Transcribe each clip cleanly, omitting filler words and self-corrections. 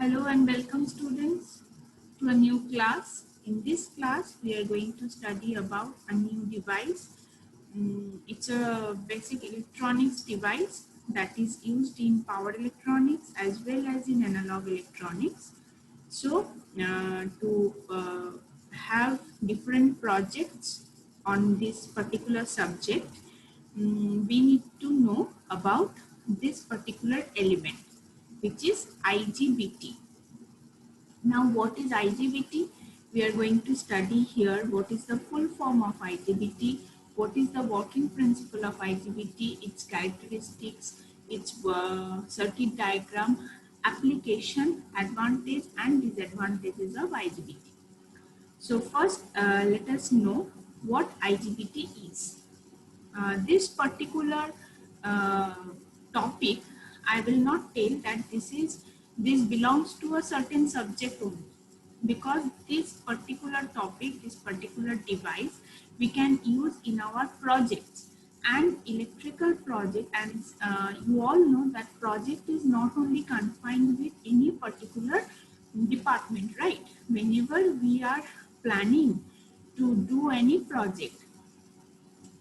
Hello and welcome students to a new class. In this class, we are going to study about a new device. It's a basic electronics device that is used in power electronics as well as in analog electronics. So, to have different projects on this particular subject, we need to know about this particular element, which is IGBT. Now, what is IGBT? We are going to study here what is the full form of IGBT, what is the working principle of IGBT, its characteristics, its circuit diagram, application, advantage and disadvantages of IGBT. So first, let us know what IGBT is. This particular uh, topic, I will not tell that this belongs to a certain subject only, because this particular topic, this particular device, we can use in our projects and electrical project. And you all know that project is not only confined with any particular department, right? Whenever we are planning to do any project,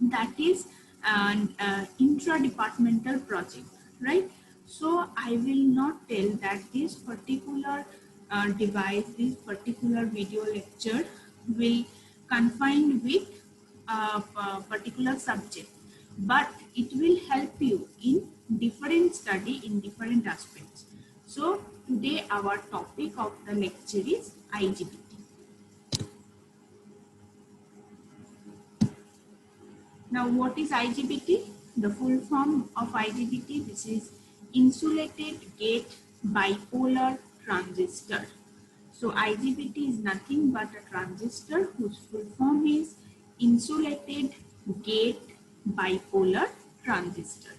that is an intra-departmental project, right? So I will not tell that this particular device, this particular video lecture will confine with a particular subject, but it will help you in different study in different aspects. So today our topic of the lecture is IGBT. Now, what is IGBT? The full form of IGBT, this is insulated gate bipolar transistor. So, IGBT is nothing but a transistor whose full form is insulated gate bipolar transistor.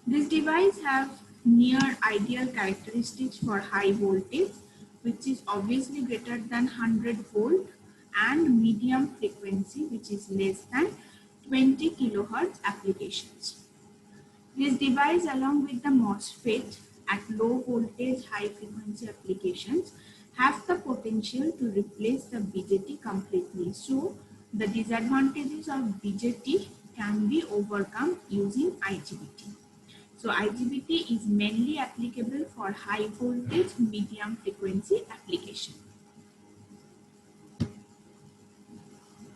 This device have near ideal characteristics for high voltage, which is obviously greater than 100 volt, and medium frequency, which is less than 20 kilohertz applications. This device, along with the MOSFET at low voltage high frequency applications, have the potential to replace the BJT completely. So the disadvantages of BJT can be overcome using IGBT. So IGBT is mainly applicable for high voltage medium frequency application.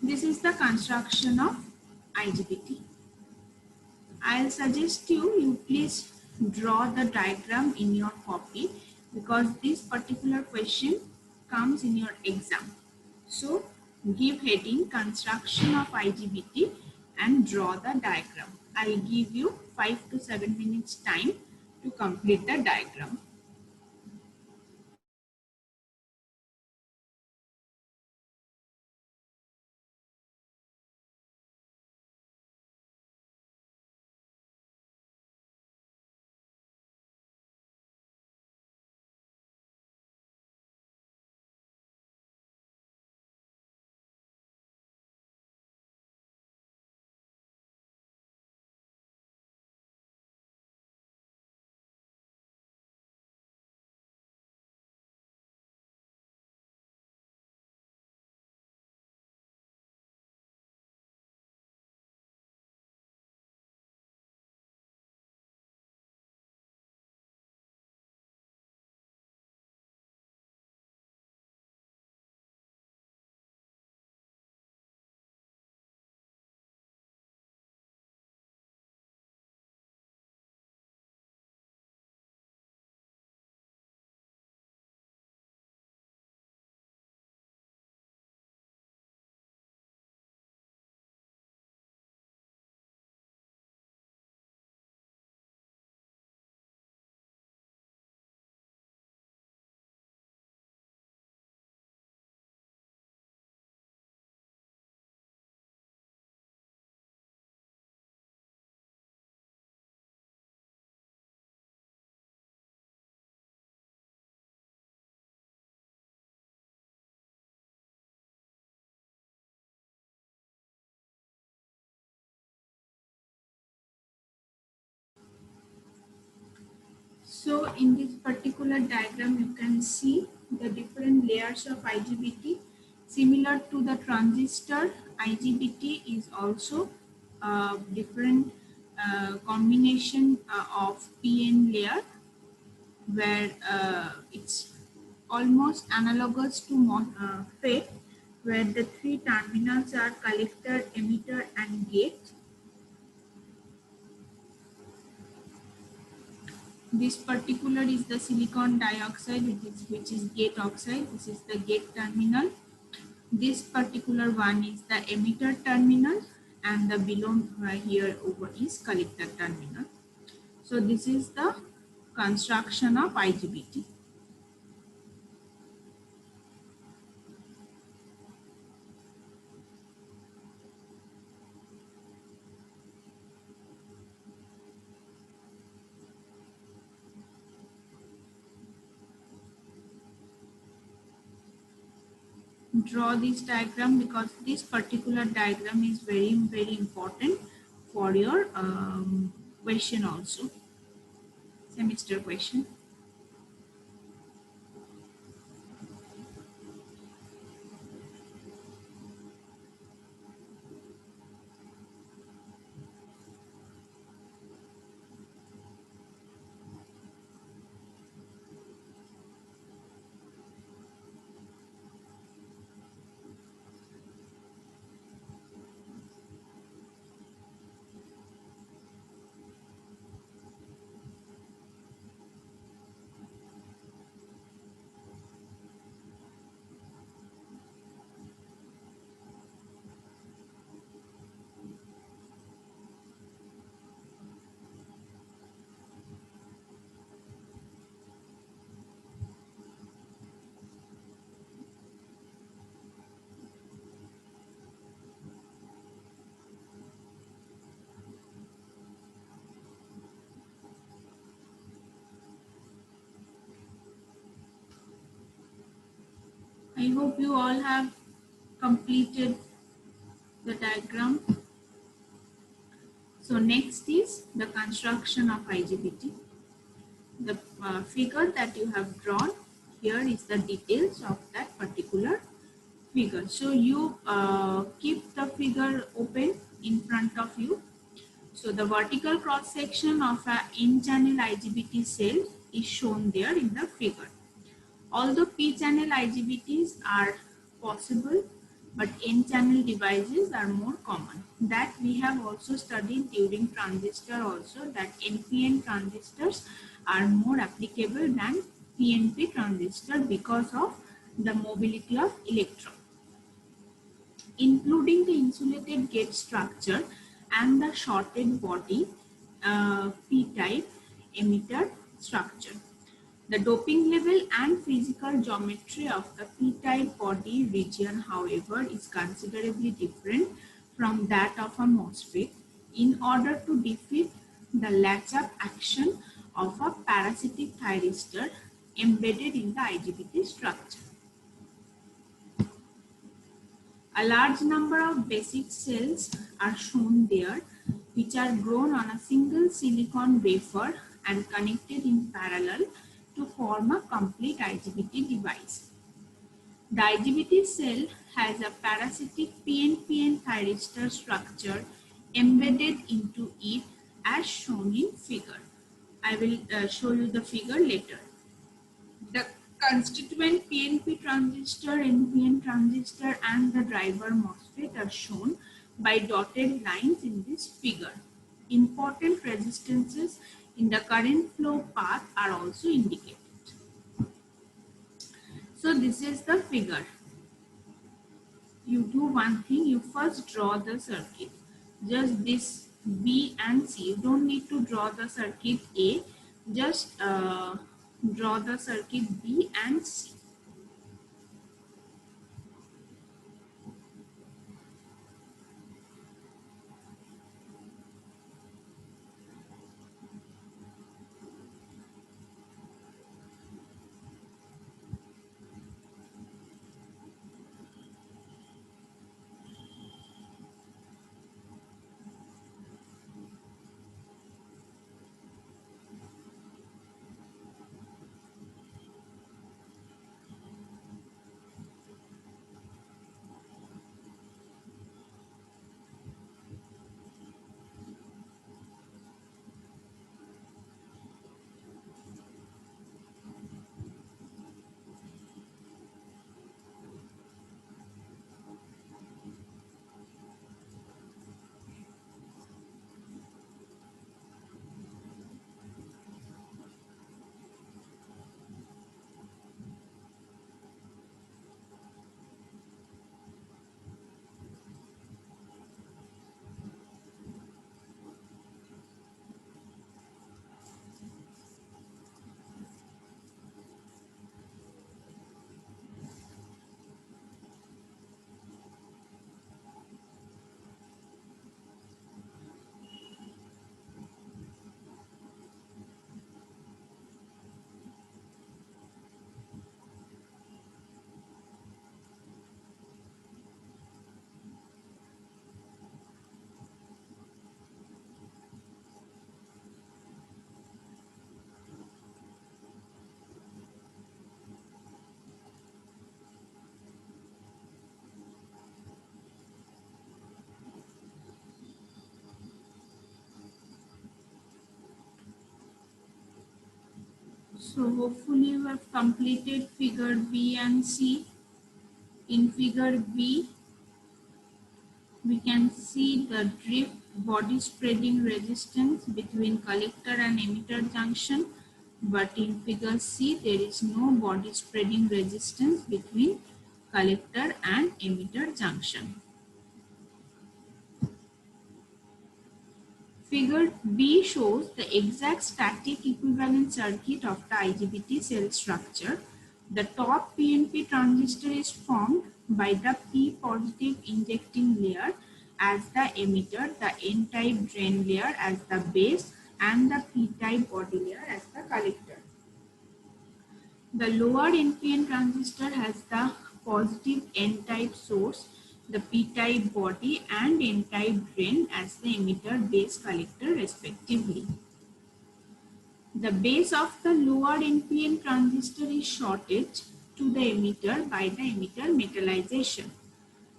This is the construction of IGBT. I'll suggest you please draw the diagram in your copy, because this particular question comes in your exam. So give heading construction of IGBT and draw the diagram. I'll give you 5 to 7 minutes time to complete the diagram. So in this particular diagram, you can see the different layers of IGBT. Similar to the transistor, IGBT is also different combination of PN layer, where it's almost analogous to FET, where the three terminals are collector, emitter and gate. This particular is the silicon dioxide, which is gate oxide. This is the gate terminal. This particular one is the emitter terminal, and the below here over is collector terminal. So this is the construction of IGBT. Draw this diagram because this particular diagram is very important for your question also, semester question. I hope you all have completed the diagram. So next is the construction of IGBT. The figure that you have drawn here is the details of that particular figure. So you keep the figure open in front of you. So the vertical cross section of a N-channel IGBT cell is shown there in the figure. Although P-channel IGBTs are possible, but N-channel devices are more common. That we have also studied during transistor also, that NPN transistors are more applicable than PNP transistor because of the mobility of electron, including the insulated gate structure and the shorted body P-type emitter structure. The doping level and physical geometry of the P-type body region, however, is considerably different from that of a MOSFET in order to defeat the latch-up action of a parasitic thyristor embedded in the IGBT structure. A large number of basic cells are shown there, which are grown on a single silicon wafer and connected in parallel to form a complete IGBT device. The IGBT cell has a parasitic PNPN thyristor structure embedded into it as shown in figure. I will show you the figure later. The constituent PNP transistor, NPN transistor and the driver MOSFET are shown by dotted lines in this figure. Important resistances in the current flow path are also indicated. So this is the figure. You do one thing, you first draw the circuit. Just this B and C. You don't need to draw the circuit A. Just draw the circuit B and C. So hopefully you have completed figure B and C. In figure B, we can see the drift body spreading resistance between collector and emitter junction. But in figure C, there is no body spreading resistance between collector and emitter junction. Figure B shows the exact static equivalent circuit of the IGBT cell structure. The top PNP transistor is formed by the P positive injecting layer as the emitter, the N-type drain layer as the base, and the P-type body layer as the collector. The lower NPN transistor has the positive N-type source, the P-type body and N-type drain as the emitter, base, collector respectively. The base of the lower NPN transistor is shorted to the emitter by the emitter metallization.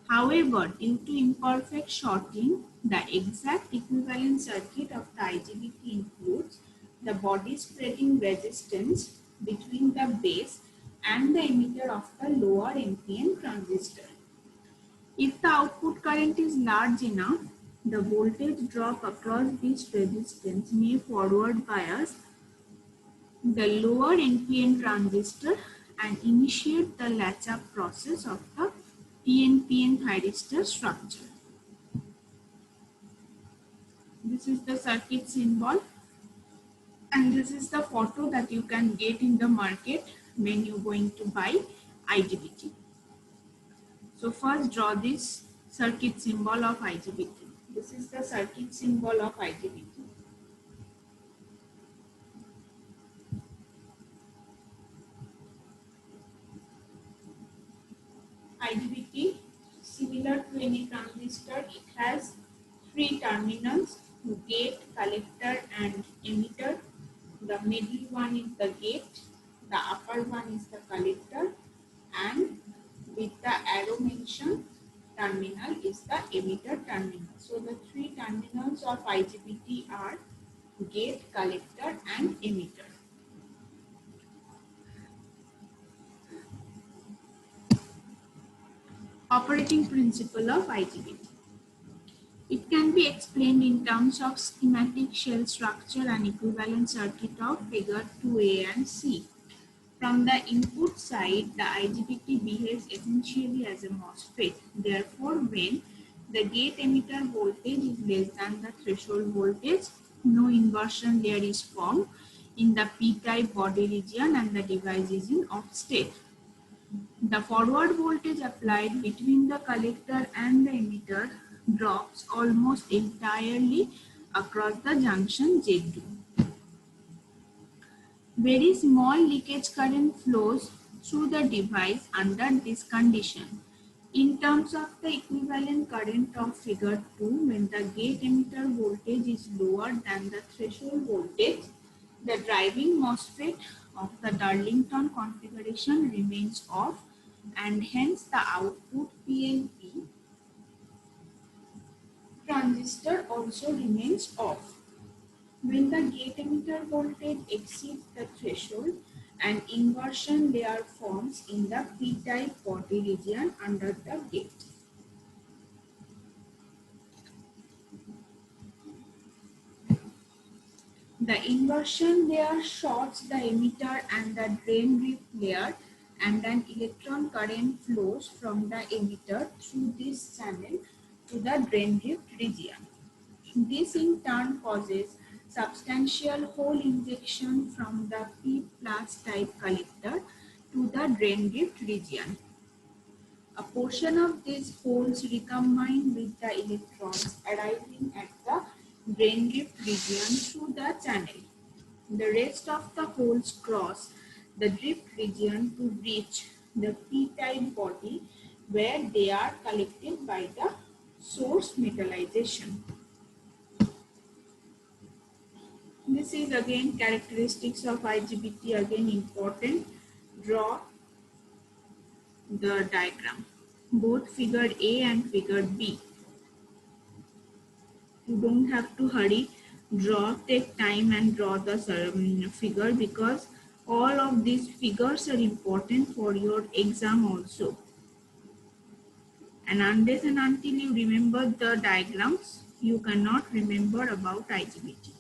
However, due to imperfect shorting, the exact equivalent circuit of the IGBT includes the body spreading resistance between the base and the emitter of the lower NPN transistor. If the output current is large enough, the voltage drop across this resistance may forward bias the lower NPN transistor and initiate the latch-up process of the PNPN thyristor structure. This is the circuit symbol, and this is the photo that you can get in the market when you're going to buy IGBT. So first draw this circuit symbol of IGBT. This is the circuit symbol of IGBT. IGBT, similar to any transistor, it has three terminals: gate, collector and emitter. The middle one is the gate, the upper one is the collector, and with the arrow mentioned terminal is the emitter terminal. So the three terminals of IGBT are gate, collector and emitter. Operating principle of IGBT. It can be explained in terms of schematic shell structure and equivalent circuit of figure 2A and C. From the input side, the IGBT behaves essentially as a MOSFET. Therefore, when the gate emitter voltage is less than the threshold voltage, no inversion layer is formed in the P-type body region and the device is in off state. The forward voltage applied between the collector and the emitter drops almost entirely across the junction Z2. Very small leakage current flows through the device under this condition. In terms of the equivalent current of figure 2, when the gate emitter voltage is lower than the threshold voltage, the driving MOSFET of the Darlington configuration remains off, and hence the output PNP transistor also remains off. When the gate emitter voltage exceeds the threshold, an inversion layer forms in the P-type body region under the gate. The inversion layer shorts the emitter and the drain drift layer, and an electron current flows from the emitter through this channel to the drain drift region. This in turn causes substantial hole injection from the P plus type collector to the drain drift region. A portion of these holes recombine with the electrons arriving at the drain drift region through the channel. The rest of the holes cross the drift region to reach the P-type body, where they are collected by the source metallization. This is again characteristics of IGBT, again important. Draw the diagram, both figure A and figure B. You don't have to hurry, take time and draw the figure, because All of these figures are important for your exam also. And unless and until you remember the diagrams, you cannot remember about IGBT.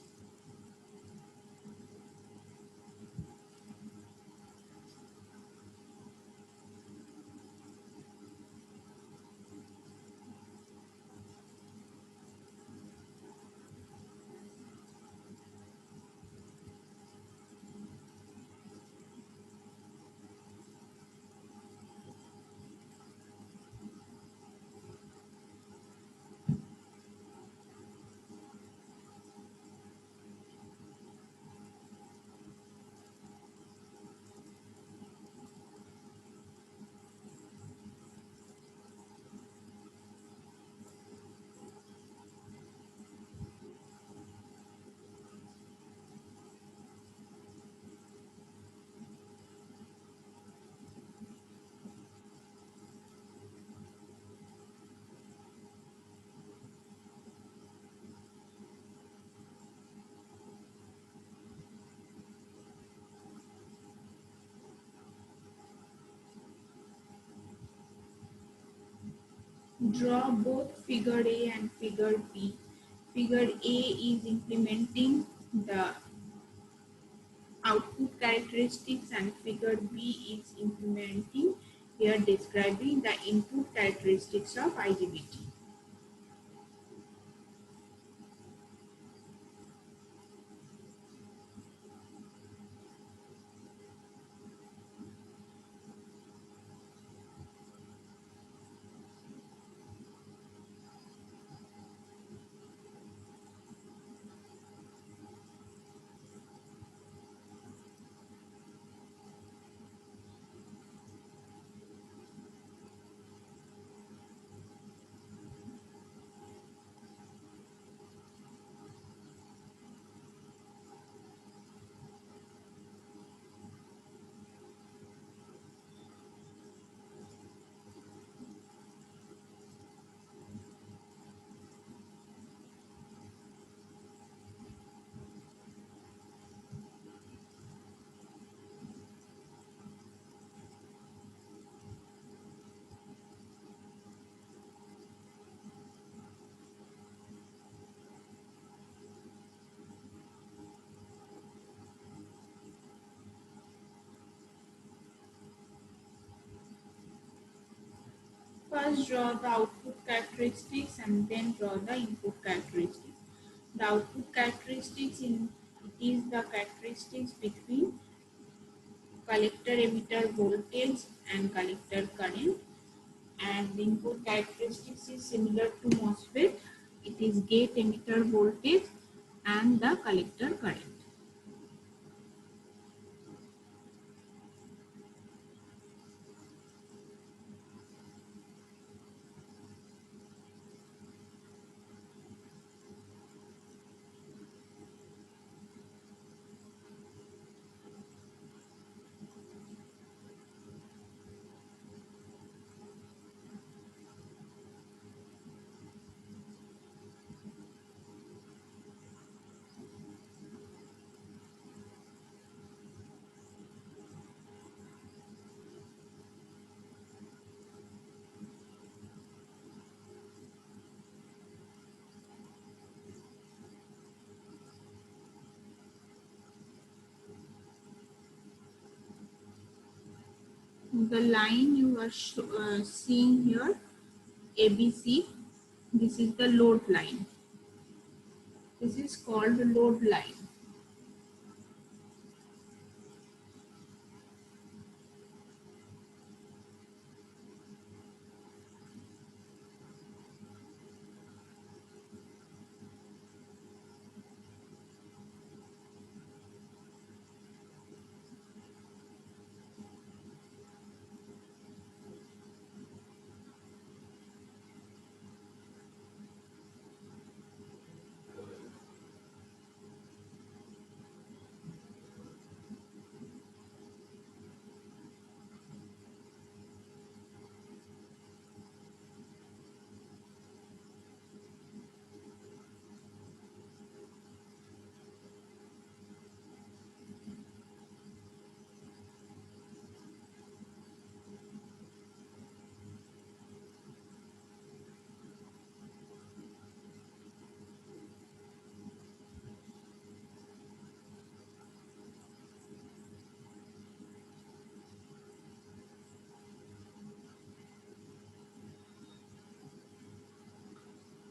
Draw both figure A and figure B. Figure A is implementing the output characteristics and figure B is implementing here describing the input characteristics of IGBT. First draw the output characteristics and then draw the input characteristics. The output characteristics it is the characteristics between collector emitter voltage and collector current, and the input characteristics is similar to MOSFET. It is gate emitter voltage and the collector current. The line you are seeing here, ABC, this is the load line. This is called the load line.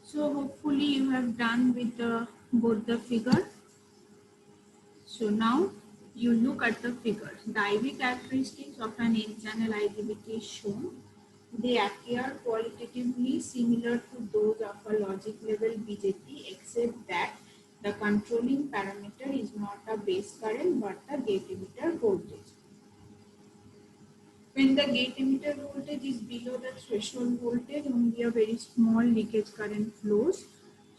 So hopefully you have done with both the figure. So now you look at the figure. The IV characteristics of an N-channel IGBT is shown. They appear qualitatively similar to those of a logic level BJT, except that the controlling parameter is not a base current but the gate emitter voltage. When the gate emitter voltage is below the threshold voltage, only a very small leakage current flows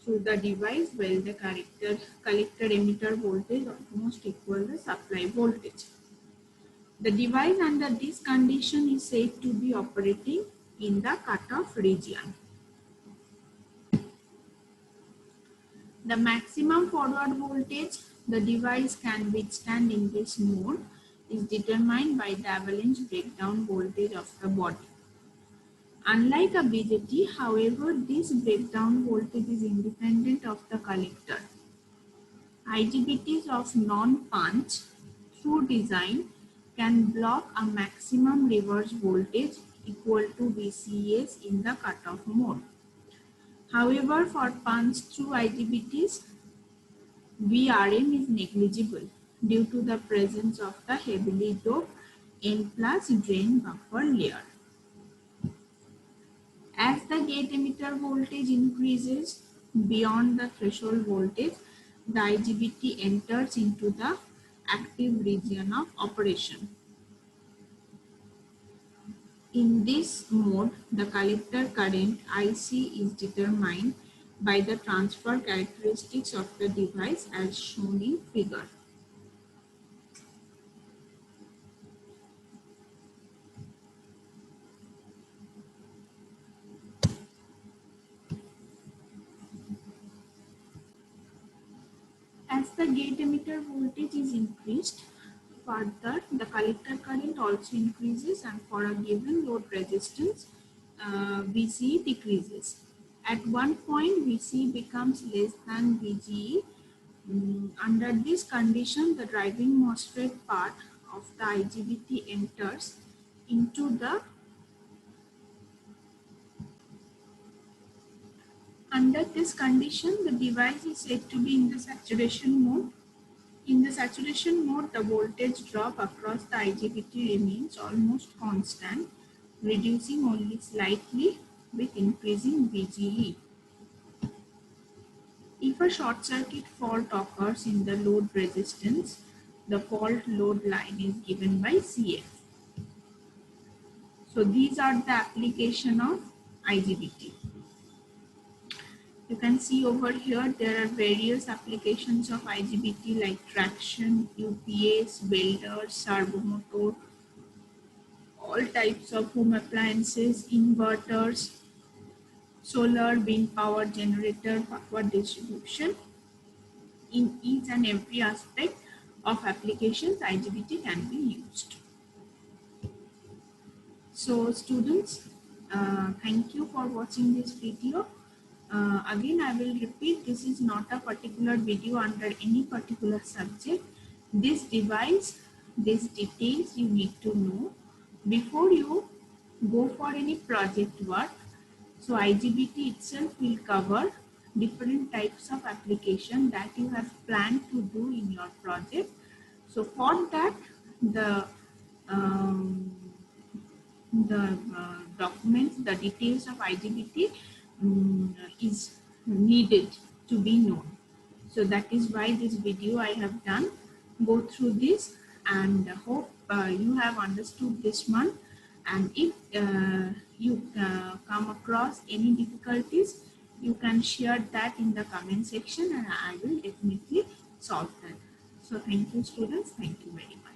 through the device, while the collector emitter voltage almost equals the supply voltage. The device under this condition is said to be operating in the cutoff region. The maximum forward voltage the device can withstand in this mode is determined by the avalanche breakdown voltage of the body. Unlike a BJT, however, this breakdown voltage is independent of the collector. IGBTs of non-punch through design can block a maximum reverse voltage equal to VCS in the cutoff mode. However, for punch through IGBTs, VRM is negligible due to the presence of the heavily doped N+ drain buffer layer. As the gate emitter voltage increases beyond the threshold voltage, the IGBT enters into the active region of operation. In this mode, the collector current IC is determined by the transfer characteristics of the device as shown in figure. As the gate emitter voltage is increased, further the collector current also increases, and for a given load resistance, VCE decreases. At one point, VCE becomes less than VGE. Under this condition, the driving MOSFET part of the IGBT enters into the Under this condition, the device is said to be in the saturation mode. In the saturation mode, the voltage drop across the IGBT remains almost constant, reducing only slightly with increasing VGE. If a short circuit fault occurs in the load resistance, the fault load line is given by CF. So these are the application of IGBT. You can see over here there are various applications of IGBT like traction, UPS, welders, servo motor, all types of home appliances, inverters, solar, wind power generator, power distribution. In each and every aspect of applications, IGBT can be used. So students, thank you for watching this video. Again, I will repeat, this is not a particular video under any particular subject. This device, these details you need to know before you go for any project work. So IGBT itself will cover different types of application that you have planned to do in your project. So for that, the documents, the details of IGBT is needed to be known. So that is why this video I have done. Go through this and hope you have understood this one. And if you come across any difficulties, you can share that in the comment section and I will definitely solve that. So thank you students. Thank you very much.